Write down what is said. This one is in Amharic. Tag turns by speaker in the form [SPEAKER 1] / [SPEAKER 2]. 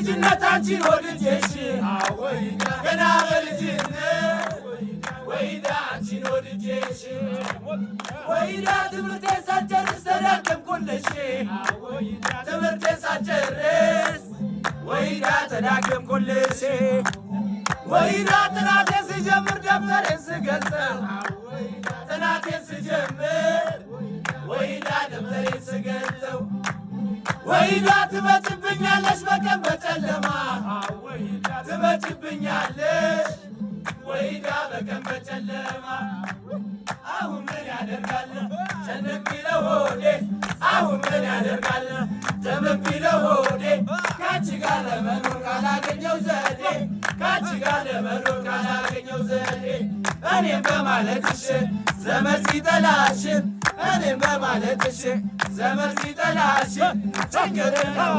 [SPEAKER 1] በልጅነት አንቺን ወድጄሽ ገና በልጅነት ወይዳ አንቺን ወድጄሽ ወይዳ ትምህርቴን ሳልጨርስ ተዳከምኩልሽ ትምህርቴን ሳልጨርስ ወይዳ ተዳከምኩልሽ ወይዳ ጥናቴን ስጀምር ደብተሬን ስገልጸው ጥናቴን ስጀምር ወይዳ ደብተሬን ስገልጸው ወይዳ ትመጭብኛለሽ በቀን በጨለማ ትመጭብኛለሽ ወይዳ በቀን በጨለማ አሁን ምን ያደርጋል ጨነቅ ቢለው ሆዴ አሁን ምን ያደርጋል ጨነቅ ቢለው ሆዴ ካንቺ ጋር ለመኖር ካላገኘው ዘዴ ካንቺ ጋር ለመኖር ካላገኘው ዘዴ እኔም በማለትሽ ዘመድ ሲጠላሽ እኔም በማለትሽ ዘመድ ሲጠላሽ ችግር ነው